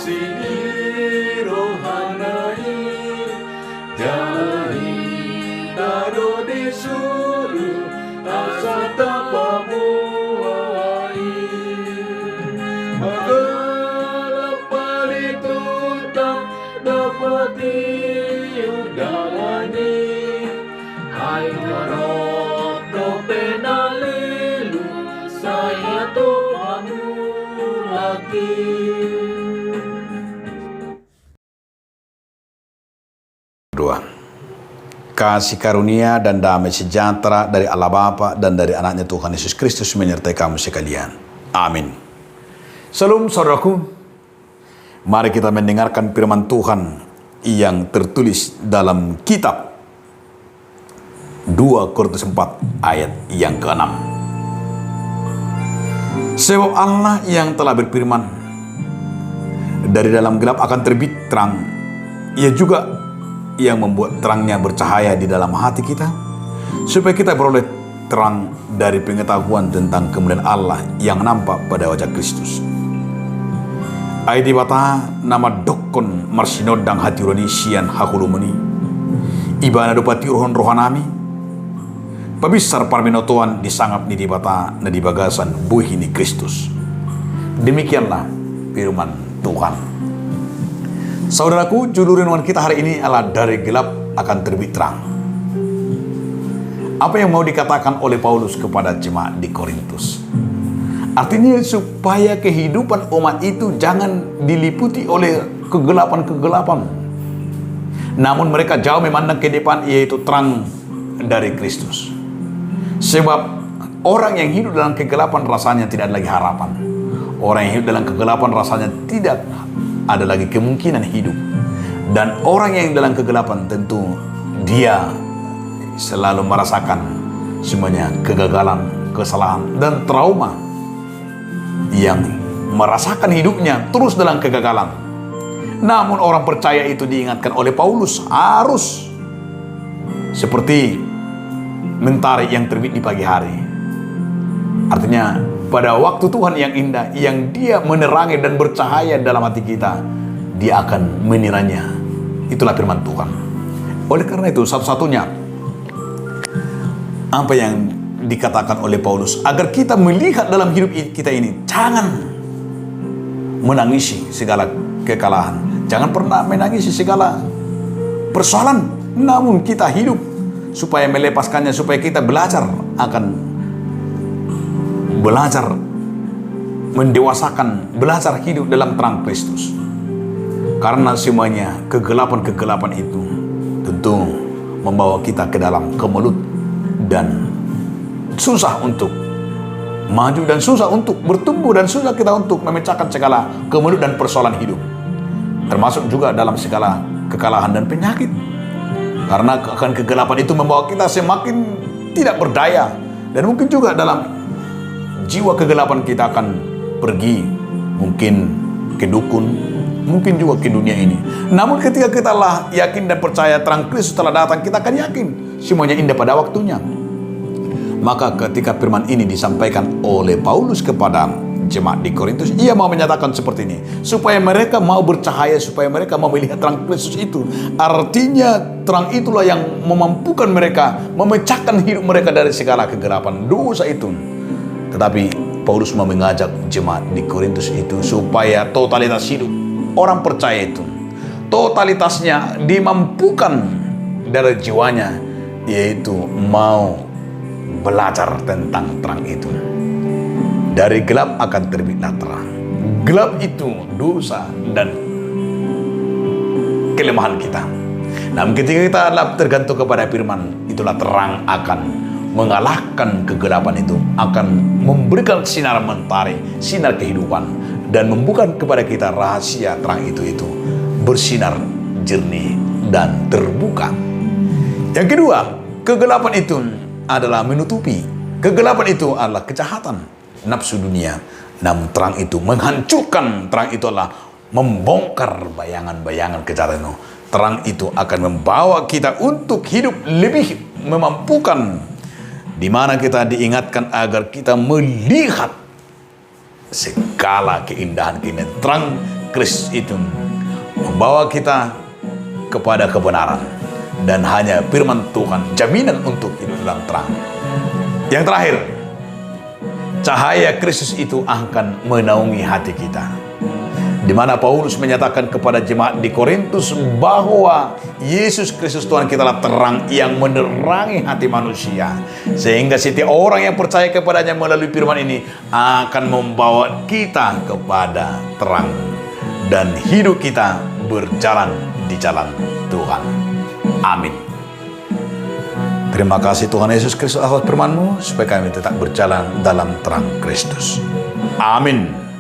sini rohanai dari taro disuruh asa tapamuai magala palito tak dapati udalani ay harap do penalilu saya to lagi. Dua. Kasih karunia dan damai sejahtera dari Allah Bapa dan dari anaknya Tuhan Yesus Kristus menyertai kamu sekalian. Amin. Salam saudaraku. Mari kita mendengarkan firman Tuhan yang tertulis dalam kitab 2 Korintus 4 ayat yang ke-6. Sebab Allah yang telah berfirman, dari dalam gelap akan terbit terang. Ia juga yang membuat terangnya bercahaya di dalam hati kita, supaya kita beroleh terang dari pengetahuan tentang kemuliaan Allah yang nampak pada wajah Kristus. Aidi bata nama dokon marsinodang hati ronisian hakulumuni ibana dopati rohon rohanami pabisar parminotoan disangap ni di bata na di bagasan buhi ni Kristus. Demikianlah firman Tuhan. Saudaraku, judul renungan kita hari ini adalah dari gelap akan terbit terang. Apa yang mau dikatakan oleh Paulus kepada jemaat di Korintus? Artinya supaya kehidupan umat itu jangan diliputi oleh kegelapan-kegelapan. Namun mereka jauh memandang ke depan, yaitu terang dari Kristus. Sebab orang yang hidup dalam kegelapan rasanya tidak ada lagi harapan. Orang yang hidup dalam kegelapan rasanya tidak ada lagi kemungkinan hidup. Dan orang yang dalam kegelapan tentu dia selalu merasakan semuanya kegagalan, kesalahan, dan trauma yang merasakan hidupnya terus dalam kegagalan. Namun orang percaya itu diingatkan oleh Paulus harus seperti mentari yang terbit di pagi hari. Artinya pada waktu Tuhan yang indah, yang dia menerangi dan bercahaya dalam hati kita, dia akan meniranya. Itulah firman Tuhan. Oleh karena itu, satu-satunya apa yang dikatakan oleh Paulus, agar kita melihat dalam hidup kita ini, jangan menangisi segala kekalahan, jangan pernah menangisi segala persoalan, namun kita hidup supaya melepaskannya, supaya kita belajar mendewasakan, belajar hidup dalam terang Kristus. Karena semuanya kegelapan-kegelapan itu tentu membawa kita ke dalam kemelut dan susah untuk maju dan susah untuk bertumbuh dan susah kita untuk memecahkan segala kemelut dan persoalan hidup. Termasuk juga dalam segala kekalahan dan penyakit. Karena akan kegelapan itu membawa kita semakin tidak berdaya, dan mungkin juga dalam jiwa kegelapan kita akan pergi mungkin ke dukun, mungkin juga ke dunia ini. Namun ketika kita lah yakin dan percaya terang Kristus telah datang, kita akan yakin semuanya indah pada waktunya. Maka ketika firman ini disampaikan oleh Paulus kepada jemaat di Korintus, ia mau menyatakan seperti ini, supaya mereka mau bercahaya, supaya mereka mau melihat terang Kristus itu. Artinya terang itulah yang memampukan mereka memecahkan hidup mereka dari segala kegelapan dosa itu. Tetapi Paulus mau mengajak jemaat di Korintus itu supaya totalitas hidup orang percaya itu, totalitasnya dimampukan dari jiwanya, yaitu mau belajar tentang terang itu. Dari gelap akan terbitlah terang. Gelap itu dosa dan kelemahan kita. Namun ketika kita tergantung kepada firman, itulah terang akan mengalahkan kegelapan itu, akan memberikan sinar mentari, sinar kehidupan, dan membuka kepada kita rahasia terang itu bersinar jernih dan terbuka. Yang kedua, kegelapan itu adalah menutupi. Kegelapan itu adalah kejahatan, nafsu dunia. Namun terang itu menghancurkan. Terang itu adalah membongkar bayangan-bayangan kejahatan itu. Terang itu akan membawa kita untuk hidup lebih memampukan, di mana kita diingatkan agar kita melihat segala keindahan. Terang Kristus itu membawa kita kepada kebenaran, dan hanya firman Tuhan jaminan untuk itu dalam terang. Yang terakhir, cahaya Kristus itu akan menaungi hati kita, di mana Paulus menyatakan kepada jemaat di Korintus bahwa Yesus Kristus Tuhan kita adalah terang yang menerangi hati manusia, sehingga setiap orang yang percaya kepadanya melalui firman ini akan membawa kita kepada terang, dan hidup kita berjalan di jalan Tuhan. Amin. Terima kasih Tuhan Yesus Kristus atas firman-Mu, supaya kami tetap berjalan dalam terang Kristus. Amin.